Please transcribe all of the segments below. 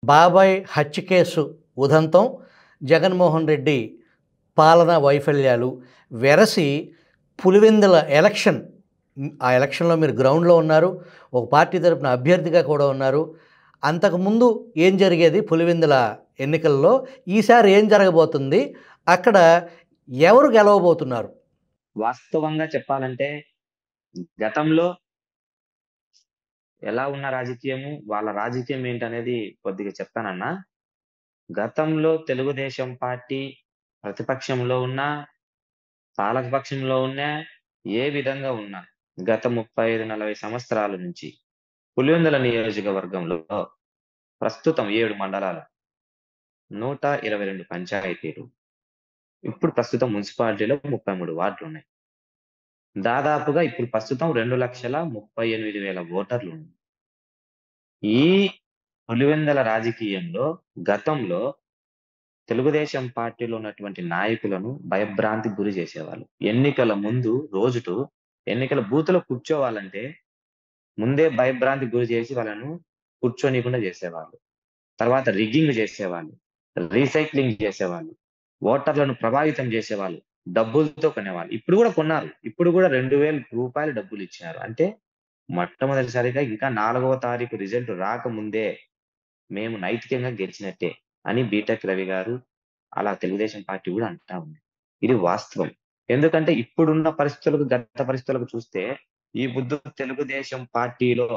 బాబాయ్ హత్య కేసు ఉదంతం, జగన్మోహన్ రెడ్డి పాలన వైఫల్యాలు వెరసి పులివెందుల ఎలక్షన్. ఆ ఎలక్షన్‌లో మీరు గ్రౌండ్‌లో ఉన్నారు. ఒక పార్టీ తరపున అభ్యర్థిగా కూడా ఉన్నారు. అంతకుముందు ఏం జరిగేది పులివెందుల ఎన్నికల్లో? ఈసారి ఏం జరగబోతుంది? అక్కడ ఎవరు గెలవబోతున్నారు? వాస్తవంగా చెప్పాలంటే గతంలో ఎలా ఉన్న రాజకీయము, వాళ్ళ రాజకీయం ఏంటనేది కొద్దిగా చెప్తానన్నా. గతంలో తెలుగుదేశం పార్టీ ప్రతిపక్షంలో ఉన్నా, పాలకపక్షంలో ఉన్నా, ఏ విధంగా ఉన్నా గత 35, 40 సంవత్సరాల నుంచి పులివెందుల నియోజకవర్గంలో ప్రస్తుతం 7 మండలాలు, 122 పంచాయతీలు. ఇప్పుడు ప్రస్తుతం మున్సిపాలిటీలో 33 వార్డులున్నాయి. దాదాపుగా ఇప్పుడు ప్రస్తుతం 2,38,000 ఓటర్లున్నారు. ఈ పులివెందుల రాజకీయంలో గతంలో తెలుగుదేశం పార్టీలో ఉన్నటువంటి నాయకులను భయభ్రాంతికి గురి చేసేవాళ్ళు. ఎన్నికల ముందు రోజుటు ఎన్నికల బూత్‌లో కూర్చోవాలంటే ముందే భయభ్రాంతికి గురి చేసి వాళ్ళను కూర్చోనీయకుండా చేసేవాళ్ళు. తర్వాత రిగ్గింగ్ చేసేవాళ్ళు. రీసైక్లింగ్ చేసేవాళ్ళు. ఓటర్లను ప్రభావితం చేసేవాళ్ళు. డబ్బులతో కొనేవాళ్ళు. ఇప్పుడు గూడా కొన్నారు. ఇప్పుడు గూడా రూ. 2,000 డబ్బులిచ్చారు. అంటే మొట్టమొదటిసారిగా ఇంకా 4వ తారీఖు రిజల్ట్ రాకముందే మేము నైతికంగా గెలిచినట్టే అని బీటెక్ రవి గారు, అలా తెలుగుదేశం పార్టీ గూడా అంటా ఉంది. ఇది వాస్తవం. ఎందుకంటే ఇప్పుడున్న పరిస్థితులకు, గత పరిస్థితులకు చూస్తే ఈ బుద్ధు తెలుగుదేశం పార్టీలో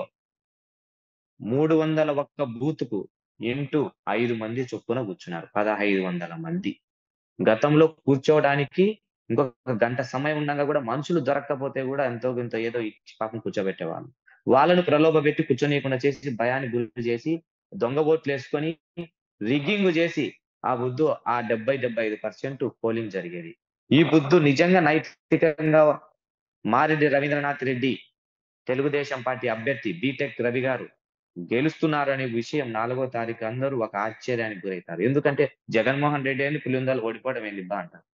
301 బూత్‌కు ఇంటూ 5 మంది చొప్పున కూర్చున్నారు. 1,500 మంది. గతంలో కూర్చోవడానికి ఇంకొక గంట సమయం ఉండంగా గూడా మనుషులు దొరక్కపోతే గూడా ఎంతో కొంత ఏదో ఇచ్చి పాపం కూర్చోబెట్టేవాళ్ళు. వాళ్ళను ప్రలోభపెట్టి కూర్చోనీయకుండా చేసి, భయానికి గురి చేసి, దొంగ ఓట్లేసుకొని, రిగ్గింగ్ జేసి, ఆ బుద్దు ఆ 70, 75% పోలింగ్ జరిగేది. ఈ బుద్దు నిజంగా నైతికంగా మారెడ్డి రవీంద్రనాథ్ రెడ్డి తెలుగుదేశం పార్టీ అభ్యర్థి బీటెక్ రవి గారు గెలుస్తున్నారనే విషయం 4వ తారీఖు అందరూ ఒక ఆశ్చర్యానికి గురైతారు. ఎందుకంటే జగన్మోహన్ రెడ్డి ఏంది పులివెందుల ఓడిపోవడం ఏందిబ్బా అంటారు.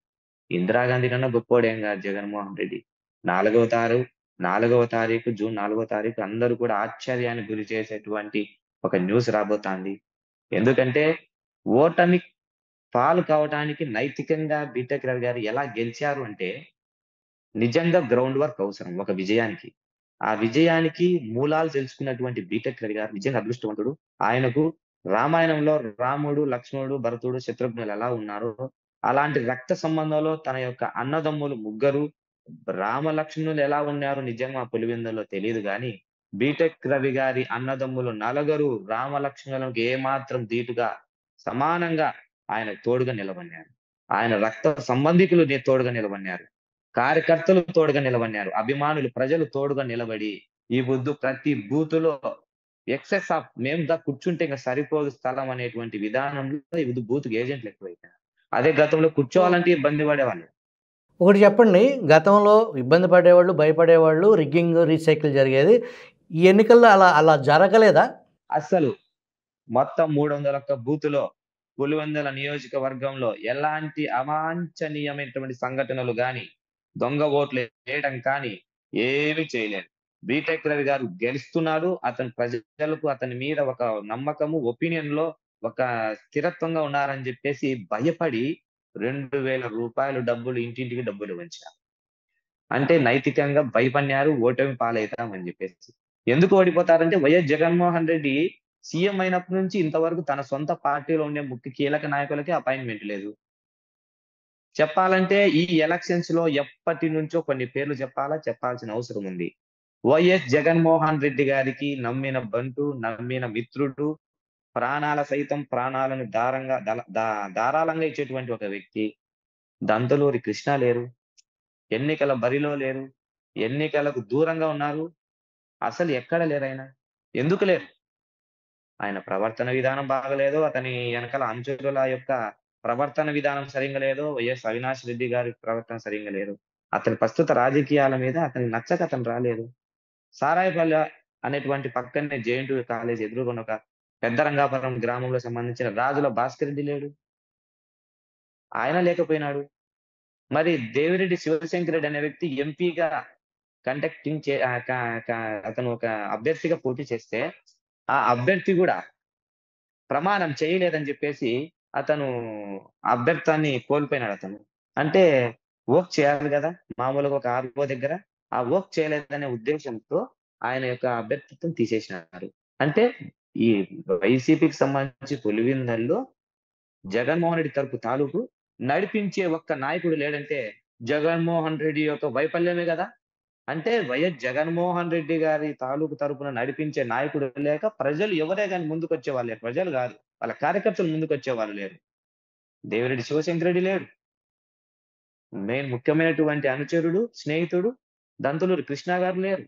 ఇందిరాగాంధీ కన్నా గొప్పోడేం గాదు జగన్మోహన్ రెడ్డి. 4వ తారు 4వ తారీఖు జూన్ 4వ తారీఖు అందరూ కూడా ఆశ్చర్యానికి గురి చేసేటువంటి ఒక న్యూస్ రాబోతాంది. ఎందుకంటే ఓటమి పాలు కావటానికి నైతికంగా బీటెక్ రవి గారు ఎలా గెలిచారు అంటే నిజంగా గ్రౌండ్ వర్క్ అవసరం ఒక విజయానికి. ఆ విజయానికి మూలాలు తెలుసుకున్నటువంటి బీటెక్ రవి గారు నిజంగా అదృష్టవంతుడు. ఆయనకు రామాయణంలో రాముడు, లక్ష్మణుడు, భరతుడు, శత్రుఘ్నులు ఎలా ఉన్నారో, అలాంటి రక్త సంబంధంలో తన యొక్క అన్నదమ్ములు ముగ్గురు రామ, లక్ష్మణులు ఎలా ఉన్నారు నిజంగా ఆ పులివెందుల్లో తెలీదు గానీ, బీటెక్ రవి గారి అన్నదమ్ములు నలుగురు రామ, లక్ష్మణులకు ఏమాత్రం ధీటుగా, సమానంగా ఆయనకు తోడుగా నిలబడినారు. ఆయన రక్త సంబంధికులు తోడుగా నిలబడినారు. కార్యకర్తలు తోడుగా నిలబడినారు. అభిమానులు, ప్రజలు తోడుగా నిలబడి, ఈ బుద్దు ప్రతి బూతులో ఎక్సెస్ ఆఫ్ మేము కూర్చుంటే ఇంక సరిపోదు స్థలం అనేటువంటి విధానంలో ఈ బూత్‌కి ఏజెంట్లు ఎక్కువైపోయారు. అదే గతంలో కూర్చోవాలంటే ఇబ్బంది పడేవాళ్ళు. ఒకటి చెప్పండి. గతంలో ఇబ్బంది పడేవాళ్ళు, భయపడేవాళ్ళు, రిగ్గింగ్, రీసైకిల్ జరిగేది. ఈ ఎన్నికల్లో అలా అలా జరగలేదా? అస్సలు మొత్తం 301 బూతులో పులివెందుల నియోజకవర్గంలో ఎలాంటి అవాంఛనీయమైనటువంటి సంఘటనలు గాని, దొంగ ఓట్లు వేయడం కానీ ఏమీ చేయలేదు. బీటెక్ రవి గారు గెలుస్తున్నాడు. అతను ప్రజలకు అతని మీద ఒక నమ్మకము, ఒపీనియన్‌లో ఒక స్థిరత్వంగా ఉన్నారని జెప్పేసి భయపడి రూ. 2,000 డబ్బులు ఇంటింటికి డబ్బులు వంచారు. అంటే నైతికంగా భయపడినారు. ఓటమి పాలైతామని జెప్పేసి. ఎందుకు ఓడిపోతారంటే వైఎస్ జగన్మోహన్ రెడ్డి సీఎం అయినప్పటి నుంచి ఇంతవరకు తన సొంత పార్టీలో ఉండే ముఖ్య కీలక నాయకులకి అపాయింట్‌మెంట్ లేదు. చెప్పాలంటే ఈ ఎలక్షన్స్‌లో ఎప్పటినుంచో కొన్ని పేర్లు చెప్పాల్సిన అవసరం ఉంది. వైఎస్ జగన్మోహన్ రెడ్డి గారికి నమ్మిన బంటు, నమ్మిన మిత్రుడు, ప్రాణాలను ధారాళంగా ఇచ్చేటువంటి ఒక వ్యక్తి దంతలూరి కృష్ణ లేరు. ఎన్నికల బరిలో లేరు. ఎన్నికలకు దూరంగా ఉన్నారు. అసలు ఎక్కడ లేరాయన. ఎందుకు లేరు? ఆయన ప్రవర్తన విధానం బాగాలేదు. అతని ఎనకాల అనుచరుల యొక్క ప్రవర్తన విధానం సరింగా లేదు. వైఎస్ అవినాష్ రెడ్డి గారి ప్రవర్తన సరింగా లేదు. అతని ప్రస్తుత రాజకీయాల మీద అతనికి నచ్చక అతను రాలేదు. సారాయిపల్లె అనేటువంటి పక్కనే జేఎన్‌టీయూ కాలేజ్ ఎదురుగుండా ఒక పెద్ద రంగాపురం గ్రామంలో సంబంధించిన రాజుల భాస్కర్ రెడ్డి లేడు. ఆయన లేకపోయినాడు. మరి దేవిరెడ్డి శివశంకర్ రెడ్డి అనే వ్యక్తి ఎంపీగా కంటెక్టింగ్ చే ఆహ్, క క అతను ఒక అభ్యర్థిగా పోటీ చేస్తే, ఆ అభ్యర్థి గూడా ప్రమాణం చేయలేదని చెప్పేసి అతను అభ్యర్థాన్ని కోల్పోయినాడు అతను. అంటే వర్క్ చేయాలి గదా! మామూలుగా ఒక ఆర్‌ఓ దగ్గర ఆ వర్క్ చేయలేదనే ఉద్దేశ్యంతో ఆయన యొక్క అభ్యర్థిత్వం తీసేసినారు. అంటే ఈ వైసీపీకి సంబంధించి పులివెందుల్లో జగన్మోహన్ రెడ్డి తరపు తాలూకు నడిపించే ఒక్క నాయకుడు లేడంటే జగన్మోహన్ రెడ్డి యొక్క వైఫల్యమే గదా! అంటే వైఎస్ జగన్మోహన్ రెడ్డి గారి తాలూకు తరపున నడిపించే నాయకుడు లేక ప్రజలు ఎవరే గాని ముందుకొచ్చేవాళ్ళు లేరు. ప్రజలు గాదు. వాళ్ళ కార్యకర్తలు ముందుకొచ్చేవాళ్ళు లేరు. దేవిరెడ్డి శివశంకర్ రెడ్డి లేడు. మెయిన్ ముఖ్యమైనటువంటి అనుచరుడు, స్నేహితుడు దంతులూరి కృష్ణ గారు లేరు.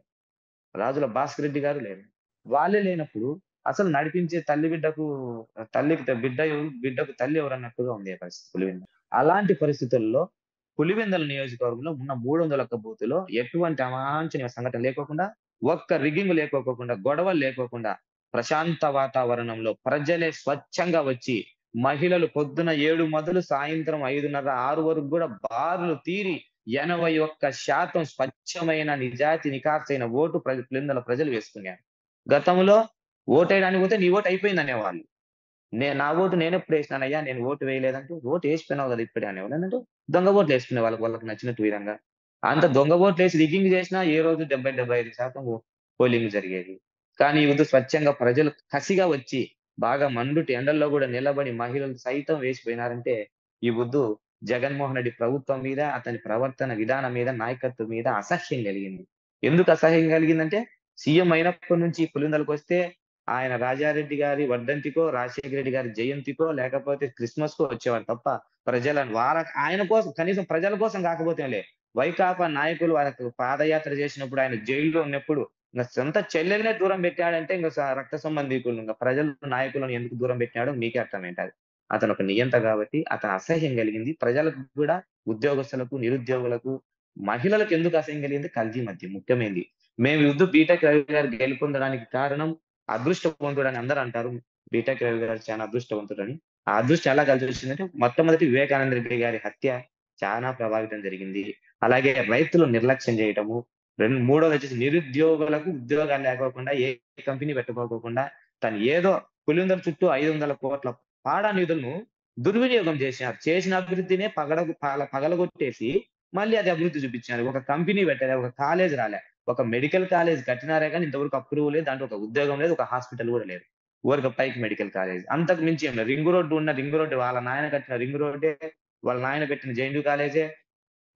రాజుల భాస్కర్ రెడ్డి గారు లేరు. వాళ్ళే లేనప్పుడు అసలు నడిపించే తల్లి బిడ్డకు తల్లికి బిడ్డ ఎవరు? బిడ్డకు తల్లి ఎవరన్నట్టుగా ఉంది ఆ పరిస్థితి పులివెందుల. అలాంటి పరిస్థితుల్లో పులివెందుల నియోజకవర్గంలో ఉన్న 300 ఒక్క బూతులో ఎటువంటి అవాంఛనీయ సంఘటన లేకోకుండా, ఒక్క రిగ్గింగ్ లేకోకుండా, గొడవలు లేకోకుండా, ప్రశాంత వాతావరణంలో ప్రజలే స్వచ్ఛంగా వచ్చి, మహిళలు పొద్దున 7 మొదలు సాయంత్రం 5:30, 6 వరకు గూడా బారులు తీరి 81% స్వచ్ఛమైన నిజాయితీ నికార్సైన ఓటు పులివెందుల ప్రజలు వేసుకున్నారు. గతంలో ఓటేయడానికి పోతే నీ ఓటు అయిపోయిందనేవాళ్ళు. నా ఓటు నేనెప్పుడేసినానయ్యా? నేను ఓటు వేయలేదంటే, ఓటు ఏసిపోయినావు గదా! ఇప్పుడే అనేవాళ్ళు. ఏందంటే దొంగ ఓట్లేసుకునే వాళ్ళకి నచ్చినట్టు విధంగా. అంత దొంగ ఓట్లేసి రిగ్గింగ్ చేసినా ఏ రోజు 70, 75% పోలింగ్ జరిగేది. కానీ ఈ రోజు స్వచ్ఛంగా ప్రజలు కసిగా వచ్చి, బాగా మండుటి ఎండల్లో గూడా నిలబడి మహిళలు సైతం వేసిపోయినారంటే, ఈ పొద్దు జగన్మోహన్ రెడ్డి ప్రభుత్వం మీద, అతని ప్రవర్తన విధానం మీద, నాయకత్వం మీద అసహ్యం కలిగింది. ఎందుకు అసహ్యం కలిగిందంటే, సీఎం అయినప్పటి నుంచి పులివెందులకొస్తే ఆయన రాజారెడ్డి గారి వర్ధంతికో, రాజశేఖర రెడ్డి గారి జయంతికో, లేకపోతే క్రిస్మస్‌కో వచ్చేవాడు తప్ప, ప్రజలను ఆయన కోసం కనీసం ప్రజల కోసం కాకపోతేలే, వైకాపా నాయకులు ఆయనకు పాదయాత్ర చేసినప్పుడు, ఆయన జైల్‌లో ఉన్నప్పుడు, ఇంగ సొంత చెల్లెల్నే దూరం పెట్టాడంటే ఇంగ రక్త సంబంధీకులు ఇంగ ప్రజలు నాయకులను ఎందుకు దూరం పెట్టినాడో మీకే అర్థమైంటది. అతను ఒక నియంత గాబట్టి, అతను అసహ్యం కలిగింది. ప్రజలకు కూడా ఉద్యోగస్తులకు, నిరుద్యోగులకు, మహిళలకు ఎందుకు అసహ్యం కలిగింది? కల్తీ మద్యం ముఖ్యమైనది. మేము యుద్ధ బీటెక్ రవి గారు గెలుపొందడానికి కారణం అదృష్టవంతుడని అందరూ అంటారు. బీటెక్ రవి గారు చాలా అదృష్టవంతుడని. ఆ అదృష్టం ఎలా కలిసొచ్చిందంటే మొట్టమొదటి వివేకానంద రెడ్డి గారి హత్య చానా ప్రభావితం జరిగింది. అలాగే రైతులు నిర్లక్ష్యం చేయటము. మూడోదొచ్చేసి నిరుద్యోగులకు ఉద్యోగాలు లేకోకుండా ఏ కంపెనీ పెట్టుకోకోకుండా తను ఏదో పులివెందుల చుట్టూ 500,00,00,000 పాడా నిధులను దుర్వినియోగం చేసినారు. చేసిన అభివృద్ధినే పగలగొట్టేసి మళ్ళీ అది అభివృద్ధి చూపించినారు. ఒక కంపెనీ పెట్టలే, ఒక కాలేజ్ రాలే. ఒక మెడికల్ కాలేజ్ కట్టినారే గాని ఇంతవరకు అప్రూవల్ లేదు. దాంట్లో ఒక ఉద్యోగం లేదు. ఒక హాస్పిటల్ గూడా లేదు. ఊరక పైకి మెడికల్ కాలేజ్. అంతకు మించి ఏం లేదు. రింగ్ రోడ్ వాళ్ళ నాయన కట్టిన రింగ్ రోడ్డే, వాళ్ళ నాయన పెట్టిన జేఎన్‌యూ కాలేజే,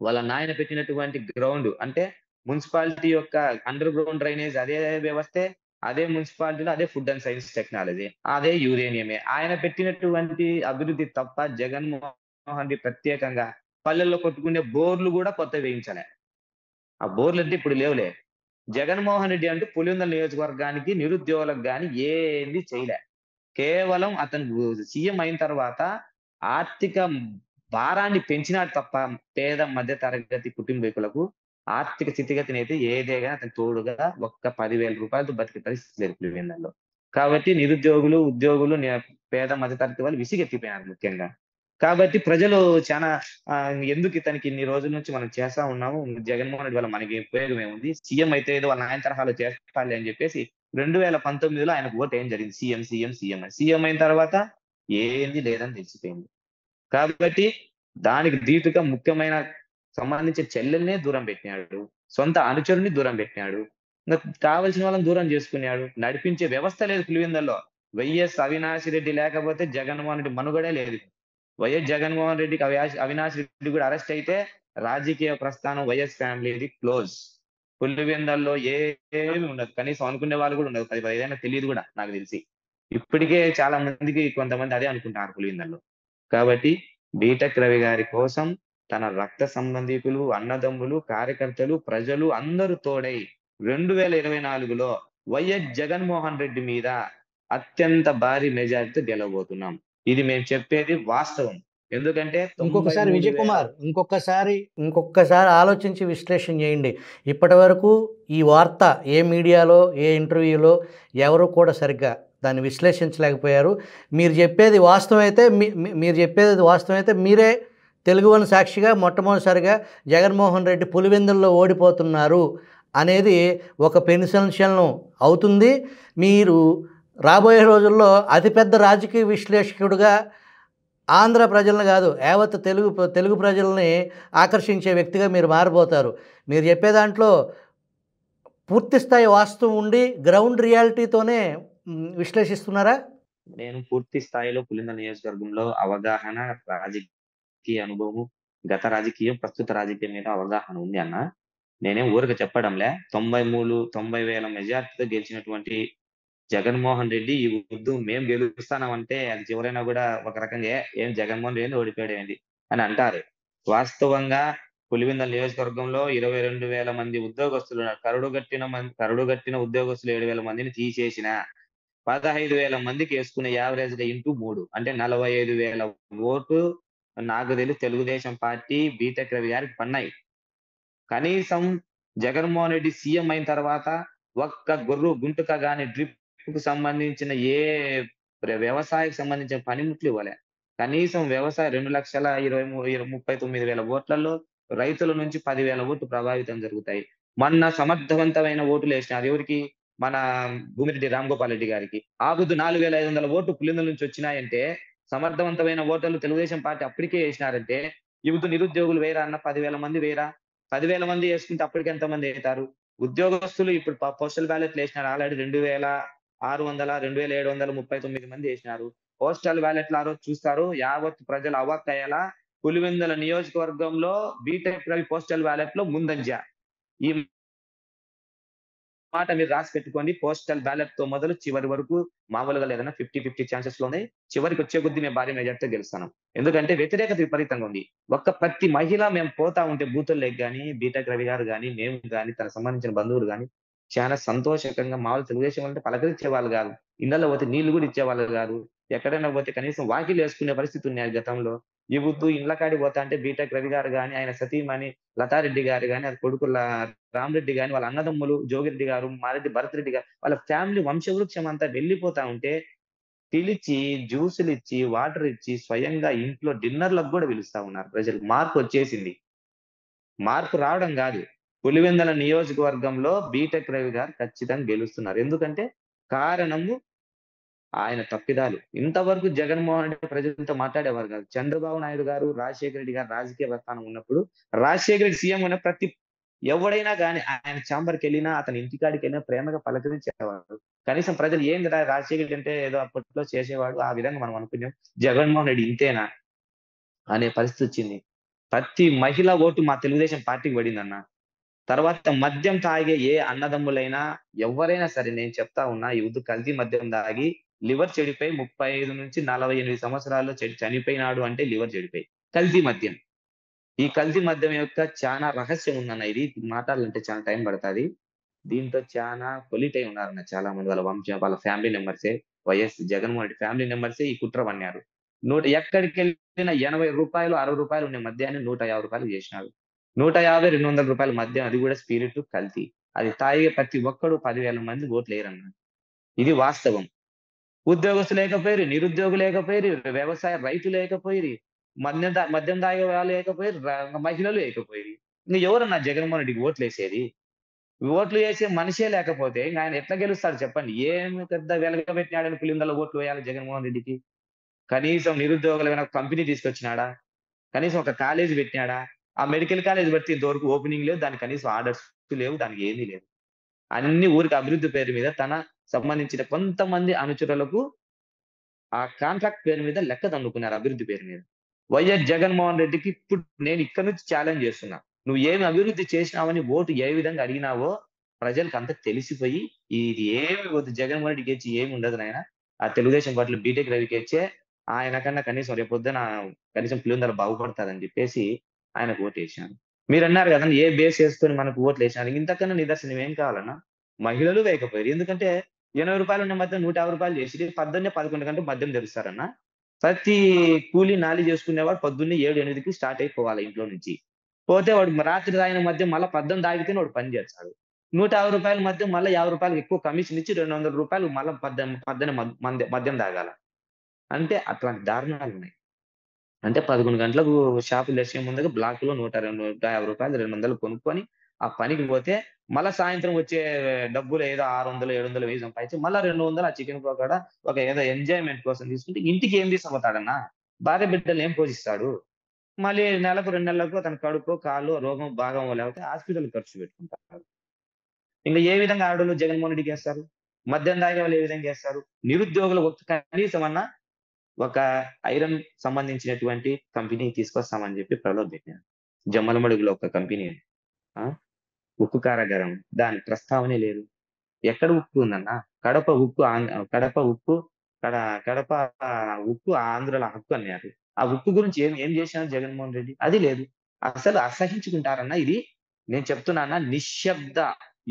వాళ్ళ నాయన పెట్టినటువంటి గ్రౌండ్ అంటే మున్సిపాలిటీ యొక్క అండర్ గ్రౌండ్ డ్రైనేజ్ అదే వ్యవస్థే. అదే మున్సిపాలిటీలో అదే ఫుడ్ అండ్ సైన్స్ టెక్నాలజీ. అదే యురేనియమే. ఆయన పెట్టినటువంటి అభివృద్ధి తప్ప జగన్మోహన్ రెడ్డి ప్రత్యేకంగా పల్లెల్లో కొట్టుకునే బోర్లు గూడా కొత్తవి వేయించలే. ఆ బోర్లంటే ఇప్పుడు లేవులే. జగన్మోహన్ రెడ్డి అంటూ పులివెందుల నియోజకవర్గానికి నిరుద్యోగులకు గాని ఏంది చేయలే. కేవలం అతను సీఎం అయిన తర్వాత ఆర్థిక భారాన్ని పెంచినాడు తప్ప పేద మధ్య తరగతి కుటుంబీకులకు ఆర్థిక స్థితిగతినైతే ఏదే గాని అతనికి తోడుగా ఒక్క రూ. 10,000 బతికే పరిస్థితి లేదు పులివెందులలో. కాబట్టి నిరుద్యోగులు, ఉద్యోగులు, పేద మధ్య తరగతి వాళ్ళు విసిగెత్తిపోయినారు ముఖ్యంగా. కాబట్టి ప్రజలు చానా ఎందుకు ఇతనికి ఇన్ని రోజుల నుంచి మనం చేస్తా ఉన్నాము. జగన్మోహన్ రెడ్డి వల్ల మనకి ఉపయోగం ఏముంది? సీఎం అయితే ఏదో వాళ్ళ నాయన తరహాలో చేస్తాడులే అని చెప్పేసి 2019లో ఆయనకు ఓటేయడం జరిగింది. సీఎం అని. సీఎం అయిన తర్వాత ఏంది లేదని తెలిసిపోయింది. కాబట్టి దానికి ధీటుగా ముఖ్యమైన సంబంధించిన చెల్లెల్నే దూరం పెట్టినాడు. సొంత అనుచరుడిని దూరం పెట్టినాడు. ఇంగ కావాల్సిన వాళ్ళని దూరం చేసుకున్నాడు. నడిపించే వ్యవస్థ లేదు పులివెందుల్లో. వైఎస్ అవినాష్ రెడ్డి లేకపోతే జగన్మోహన్ రెడ్డి మనుగడే లేదు. వైఎస్ జగన్మోహన్ రెడ్డికి అవినాష్ రెడ్డి కూడా అరెస్ట్ అయితే రాజకీయ ప్రస్థానం వైఎస్ ఫ్యామిలీది క్లోజ్. పులివెందుల్లో ఏమి ఉండదు. కనీసం అనుకునే వాళ్ళు కూడా ఉండదు. 15 తెలీదు కూడా నాకు తెలిసి. ఇప్పటికే చాలా మందికి కొంతమంది అదే అనుకుంటున్నారు పులివెందుల్లో. కాబట్టి బీటెక్ రవి గారి కోసం తన రక్త సంబంధీకులు, అన్నదమ్ములు, కార్యకర్తలు, ప్రజలు అందరూ తోడై 2024లో వైఎస్ జగన్మోహన్ రెడ్డి మీద అత్యంత భారీ మెజారిటీతో గెలవబోతున్నాం. ఇది మేము చెప్పేది వాస్తవం. ఎందుకంటే ఇంకొకసారి 93,000 విజయ్ కుమార్ ఇంకొకసారి ఆలోచించి విశ్లేషణ చేయండి. ఇప్పటివరకు ఈ వార్త ఏ మీడియాలో, ఏ ఇంటర్వ్యూలో ఎవరు కూడా సరిగ్గా దాన్ని విశ్లేషించలేకపోయారు. మీరు చెప్పేది వాస్తవమైతే మీరే తెలుగు వన్ సాక్షిగా మొట్టమొదటిసారిగా జగన్మోహన్ రెడ్డి పులివెందుల్లో ఓడిపోతున్నారు అనేది ఒక పెన్సెన్షన్ అవుతుంది. మీరు రాబోయే రోజుల్లో అతిపెద్ద రాజకీయ విశ్లేషకుడిగా ఆంధ్ర ప్రజలను కాదు, యావత్ తెలుగు ప్రజల్ని ఆకర్షించే వ్యక్తిగా మీరు మారిపోతారు. మీరు చెప్పే దాంట్లో పూర్తి స్థాయి వాస్తవం ఉండి గ్రౌండ్ రియాలిటీతోనే విశ్లేషిస్తున్నారా? నేను పూర్తి స్థాయిలో పులివెందుల నియోజకవర్గంలో అవగాహన, రాజకీయ అనుభవము, గత రాజకీయం, ప్రస్తుత రాజకీయం మీద అవగాహన ఉంది అన్న. నేనేం ఊరికే చెప్పడంలే. 90,000 మెజార్టీతో గెలిచినటువంటి జగన్మోహన్ రెడ్డి ఈ వద్దు మేము గెలుస్తామంటే అది చివరైనా కూడా ఒక రకంగా ఏం జగన్మోహన్ రెడ్డి ఓడిపోయాడు ఏంది అని అంటారు. వాస్తవంగా పులివెందుల నియోజకవర్గంలో 22,000 మంది ఉద్యోగస్తులు ఉన్నారు. కరుడుగట్టిన ఉద్యోగస్తులు 7,000 మందిని తీసేసిన 15,000 మందికి వేసుకునే యావరేజ్‌గా ఇంటూ 3 అంటే 45,000 ఓటు నాకు తెలిసి తెలుగుదేశం పార్టీ బీటెక్ రవి గారికి పడినాయి. కనీసం జగన్మోహన్ రెడ్డి సీఎం అయిన తర్వాత ఒక్క గొర్రు గుంటుక గాని డ్రిప్‌కు సంబంధించిన వ్యవసాయకు సంబంధించిన పనిముట్లు ఇవ్వలే. కనీసం వ్యవసాయ 2,39,000 ఓట్లలో రైతుల నుంచి 10,000 ఓట్లు ప్రభావితం జరుగుతాయి. మొన్న సమర్థవంతమైన ఓటులేసినారు. ఎవరికి? మన భూమిరెడ్డి రామగోపాల్ రెడ్డి గారికి. ఆ పొద్దు 4,500 ఓట్లు పులివెందుల నుంచి వచ్చినాయంటే సమర్థవంతమైన ఓటర్లు తెలుగుదేశం పార్టీ అప్పటికే ఏసినారంటే, ఈ పొద్దు నిరుద్యోగులు వేయరా అన్న 10,000 మంది వేయరా? 10,000 మంది యేసుకుంటే అప్పటికి ఎంతమంది అయితారు? ఉద్యోగస్తులు ఇప్పుడు పోస్టల్ బ్యాలెట్లు ఏసినారు. ఆల్రెడీ 2,600, 2,739 మంది ఏసినారు. పోస్టల్ బ్యాలెట్లు ఆ రోజు చూస్తారు. యావత్ ప్రజలు అవాక్కయ్యేలా పులివెందుల నియోజకవర్గంలో బీటెక్ రవి పోస్టల్ బ్యాలెట్‌లో ముందంజ. ఈ మాట మీరు రాసి పెట్టుకోండి. పోస్టల్ బ్యాలెట్‌తో మొదలు చివరి వరకు మామూలుగా లేదన్నా 50 ఛాన్సెస్‌లోనే చివరికొచ్చే కొద్దీ మేము భారీ మెజార్టీతో గెలుస్తాం. ఎందుకంటే వ్యతిరేకత విపరీతంగా ఉంది. ప్రతి మహిళ మేము పోతా ఉంటే బూతుల్లోకి గాని, బీటెక్ రవి గారు గాని, మేము గాని, తనకు సంబంధించిన బంధువులు గాని చాలా సంతోషకంగా మామూలు తెలుగుదేశం అంటే పలకరించేవాళ్ళు గాదు. ఇళ్ళలో పోతే నీళ్లు గూడా ఇచ్చేవాళ్ళు గాదు. ఎక్కడైనా పోతే కనీసం వాకిలేసుకునే పరిస్థితి ఉన్నది గతంలో. ఈ పొద్దు ఇండ్ల కాడికి పోతాంటే బీటెక్ రవి గారు గాని, ఆయన సతీమణి లతారెడ్డి గారు గాని, అది కొడుకుల రామరెడ్డి గాని, వాళ్ళ అన్నదమ్ములు జోగిరెడ్డి గారు, మారెడ్డి భరత్ రెడ్డి గారు, వాళ్ళ ఫ్యామిలీ వంశవృక్షం అంతా వెళ్ళిపోతా ఉంటే, పిలిచి జ్యూసులిచ్చి, వాటరిచ్చి, స్వయంగా ఇంట్లో డిన్నర్‌లకు గూడా పిలుస్తా ఉన్నారు ప్రజలు. మార్పొచ్చేసింది. మార్పు రావడం గాదు. పులివెందుల నియోజకవర్గంలో బీటెక్ రవి గారు ఖచ్చితంగా గెలుస్తున్నారు. ఎందుకంటే కారణము ఆయన తప్పిదాలు. ఇంతవరకు జగన్మోహన్ రెడ్డి ప్రజలతో మాట్లాడేవారు కాదు. చంద్రబాబు నాయుడు గారు, రాజశేఖర రెడ్డి గారు రాజకీయ ప్రస్థానం ఉన్నప్పుడు, రాజశేఖర రెడ్డి సీఎం ఉన్న ఎవడైనా గాని ఆయన చాంబర్‌కెళ్ళినా, అతని ఇంటికాడికెళ్ళినా ప్రేమగా పలకరించేవారు. కనీసం ప్రజలు ఏందిరా రాజశేఖర రెడ్డి అంటే ఏదో అప్పట్లో చేసేవాడు. ఆ విధంగా మనం అనుకున్నాం. జగన్మోహన్ రెడ్డి ఇంతేనా అనే పరిస్థితొచ్చింది. ప్రతి మహిళ ఓటు మా తెలుగుదేశం పార్టీకి పడిందన్న. తర్వాత మద్యం తాగే ఏ అన్నదమ్ములైనా, ఎవ్వరైనా సరే నేను చెప్తా ఉన్నా, ఈ వద్దు కల్తీ మద్యం తాగి లివర్ చెడిపోయి 35-48 సంవత్సరాల్లో చనిపోయినాడు అంటే లివర్ చెడిపోయి. కల్తీ మద్యం. ఈ కల్తీ మద్యం యొక్క చానా రహస్యం ఉందన్న ఇది. మాటాడాలంటే చాలా టైం పడతది. దీంతో చానా పొల్యూట్ అయి ఉన్నారన్న చాలా మంది. వాళ్ళ వంశం, వాళ్ళ ఫ్యామిలీ మెంబర్సే. జగన్మోహన్ రెడ్డి ఫ్యామిలీ మెంబర్సే ఈ కుట్ర పన్నారు. ఎక్కడికెళ్ళినా రూ. 80, రూ. 60 ఉండే మద్యాన్ని రూ. 150 చేసినారు. 150, రూ. 200 మద్యం అది కూడా స్పిరిట్ కల్తీ. అది తాగే ప్రతి ఒక్కడు 10,000 మంది ఓట్లేయరన్న. ఇది వాస్తవం. ఉద్యోగస్తులు లేకపోయిరి, నిరుద్యోగులు లేకపోయిరి, వ్యవసాయ రైతు లేకపోయిరి, మద్యం తాగే వాళ్ళు లేకపోయిరి, మహిళలు లేకపోయిరి. ఇంక ఎవరన్నా జగన్మోహన్ రెడ్డికి ఓట్లేసేది? ఓట్లు ఏసే మనిషే లేకపోతే ఇంక ఆయన ఎట్లా గెలుస్తాడు చెప్పండి? ఏమి పెద్ద వెలగబెట్టినాడని పులివెందుల ఓట్లు వేయాలి జగన్మోహన్ రెడ్డికి? కనీసం నిరుద్యోగులమైన ఒక కంపెనీ తీసుకొచ్చినాడా? కనీసం ఒక కాలేజీ పెట్టినాడా? ఆ మెడికల్ కాలేజ్ పెడితే ఇంతవరకు ఓపెనింగ్ లేదు. దానికి కనీసం ఆర్డర్స్ లేవు. దానికి ఏమీ లేదు. అన్ని ఊరికి అభివృద్ధి పేరు మీద తన సంబంధించిన కొంతమంది అనుచరులకు ఆ కాంట్రాక్ట్ పేరు మీద లెక్క దండుకున్నారు అభివృద్ధి పేరు మీద. వైఎస్ జగన్మోహన్ రెడ్డికి ఇప్పుడు నేను ఇక్కడి నుంచి ఛాలెంజ్ చేస్తున్నా. నువ్వు ఏమి అభివృద్ధి చేసినావని ఓటు ఏ విధంగా అడిగినావో ప్రజలకంతా తెలిసిపోయి ఇది ఏమి వద్దు జగన్మోహన్ రెడ్డికి ఇచ్చి ఏమి ఉండదు నాయన. ఆ తెలుగుదేశం పార్టీలో బీటెక్ రవికి ఇచ్చే ఆయన కన్నా కనీసం రేపొద్దున కనీసం పులివెందుల బాగుపడతాదని చెప్పేసి ఆయనకు ఓటేసినాను. మీరన్నారు కదండీ! ఏ బేస్ చేసుకొని మనకు ఓట్లేసినారు. ఇంతకన్నా నిదర్శనం ఏం కావాలన్నా? మహిళలు వేయకపోయారు. ఎందుకంటే రూ. 80 ఉన్న మద్యం రూ. 150 చేసిర్రు. పొద్దున్నే 11 గంటలకు మద్యం తెరుస్తారన్న. ప్రతి కూలీ నాలి చేసుకునేవాడు పొద్దున్నే 7, 8కి స్టార్ట్ అయిపోవాలి ఇంట్లో నుంచి. పోతే వాడు రాత్రి తాగిన మద్యం మళ్ళా 18 తాగితేనే వాడు పని చేస్తాడు. రూ. 150 మద్యం మళ్ళా రూ. 50 ఎక్కువ కమిషన్ ఇచ్చి రూ. 200 మళ్ళా పద్దెన మద్యం తాగాల. అంటే అట్లాంటి దారుణాలున్నాయి. అంటే 11 గంటలకు షాపులు తెరిచే ముందుగా బ్లాక్‌లో రూ. 150, 200 కొనుక్కొని ఆ పనికి పోతే మళ్ళా సాయంత్రం వచ్చే డబ్బులు ఏదో 600, 700, 1000 సంపాదించి మళ్ళా 200 ఆ చికెన్ పకోడా ఒక ఏదో ఎంజాయ్‌మెంట్ కోసం తీసుకుంటే ఇంటికి ఏం తీసుకుపోతాడన్నా? భార్య బిడ్డల్ని ఏం పోషిస్తాడు? మళ్ళీ నెలకు, 2 నెలలకు అతని కడుపో, కాలో రోగం భాగమో లేకపోతే హాస్పిటల్ ఖర్చు పెట్టుకుంటారు. ఇంక ఏ విధంగా ఆడోళ్ళు జగన్మోహన్ రెడ్డికేస్తారు? మద్యం తాగే వాళ్ళు ఏ విధంగా ఏస్తారు? నిరుద్యోగులు కనీసమన్నా ఒక ఐరన్ సంబంధించినటువంటి కంపెనీ తీసుకొస్తామని చెప్పి ప్రలోభపెట్టారు. జమ్మలమడుగులో ఒక కంపెనీ. ఆ! ఉక్కు కారాగారం. దాని ప్రస్తావనే లేదు. ఎక్కడ ఉక్కు ఉందన్నా? కడప ఉక్కు కడ కడప ఉక్కు ఆంధ్రుల హక్కు అన్నారు. ఆ ఉక్కు గురించి ఏం ఏం చేశారు జగన్మోహన్ రెడ్డి? అది లేదు. అసలు అసహించుకుంటారన్నా ఇది నేను చెప్తున్నానా నిశ్శబ్ద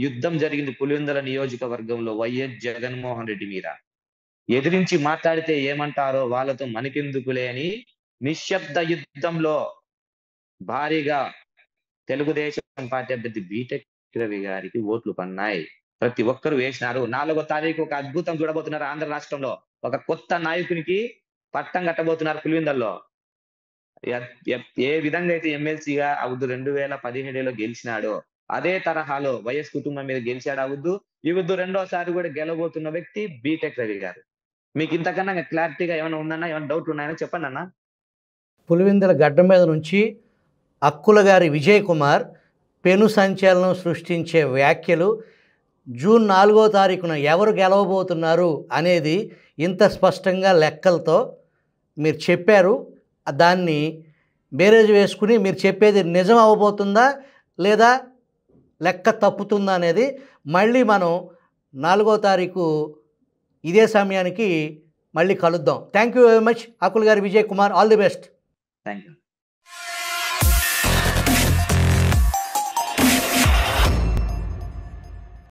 యుద్ధం జరిగింది పులివెందుల నియోజకవర్గంలో వైఎస్ జగన్మోహన్ రెడ్డి మీద. ఎదిరించి మాట్లాడితే ఏమంటారో వాళ్ళతో మనకెందుకులే అని నిశ్శబ్ద యుద్ధంలో భారీగా తెలుగుదేశం పార్టీ అభ్యర్థి బీటెక్ రవి గారికి ఓట్లు పన్నాయి. ప్రతి ఒక్కరు వేసినారు. 4వ తారీఖు ఒక అద్భుతం చూడబోతున్నారు ఆంధ్ర రాష్ట్రంలో. ఒక కొత్త నాయకునికి పట్టం కట్టబోతున్నారు పులివెందుల్లో. ఏ విధంగా అయితే ఎమ్మెల్సీగా అవుద్దు 2017లో గెలిచినాడో, అదే తరహాలో వైఎస్ కుటుంబం మీద గెలిచాడు అవుద్దు. ఈ వద్దు రెండోసారి కూడా గెలవబోతున్న వ్యక్తి బీటెక్ రవి గారు. మీకు ఇంతకన్నా క్లారిటీగా ఏమైనా ఉందన్నా? ఏమైనా డౌట్లు ఉన్నాయా చెప్పండన్నా? పులివెందుల గడ్డ మీద నుంచి అక్కుల గారి విజయ్ కుమార్ పెను సంచలనం సృష్టించే వ్యాఖ్యలు జూన్ 4వ తారీఖున ఎవరు గెలవబోతున్నారు అనేది ఇంత స్పష్టంగా లెక్కలతో మీరు చెప్పారు. దాన్ని బేరేజ్ వేసుకుని మీరు చెప్పేది నిజం అవ్వబోతుందా లేదా లెక్క తప్పుతుందా అనేది మళ్ళీ మనం 4వ తారీఖు ఇదే సమయానికి మళ్ళీ కలుద్దాం. Thank you very much Akul గారి Vijay Kumar. All the best. Thank you.